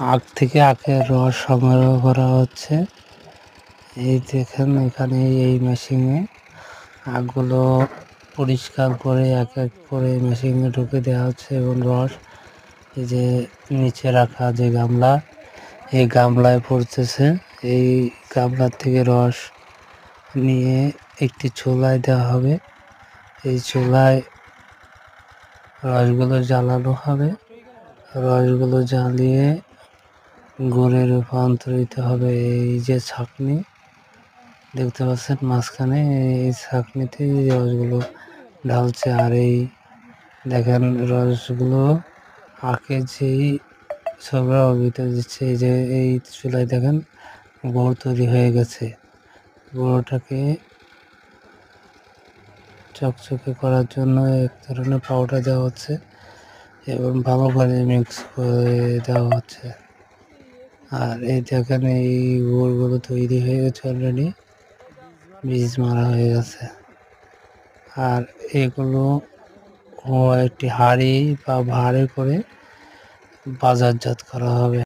আখ থেকে আখের রস সংগ্রহ করা হচ্ছে। এই দেখেন এখানে এই মেশিনে আখগুলো পরিষ্কার করে এক এক করে মেশিনে ঢুকে দেওয়া হচ্ছে এবং রস এই যে নিচে রাখা যে গামলা, এই গামলায় পড়তেছে। এই গামলার থেকে রস নিয়ে একটি চুলায় দেওয়া হবে। এই চুলায় রসগুলো জ্বালানো হবে। রসগুলো জ্বালিয়ে গুড়ে রূপান্তরিত হবে। এই যে ছাঁকনি দেখতে পাচ্ছেন মাঝখানে, এই ছাঁকনিতে রসগুলো ঢালছে। আর এই দেখেন রসগুলো আখের যেই সরবরাহ ভিতরে দিচ্ছে। এই যে এই চুলায় দেখেন গুঁড়ো তৈরি হয়ে গেছে। গুঁড়োটাকে চকচকে করার জন্য এক ধরনের পাউডার দেওয়া হচ্ছে এবং ভালো করে মিক্স করে দেওয়া হচ্ছে। আর এই দেখেন এই গুড়গুলো তৈরি হয়ে গেছে অলরেডি, বীজ মারা হয়ে গেছে। আর এগুলো একটি হাঁড়ি বা ভাঁড়ে করে বাজারজাত করা হবে।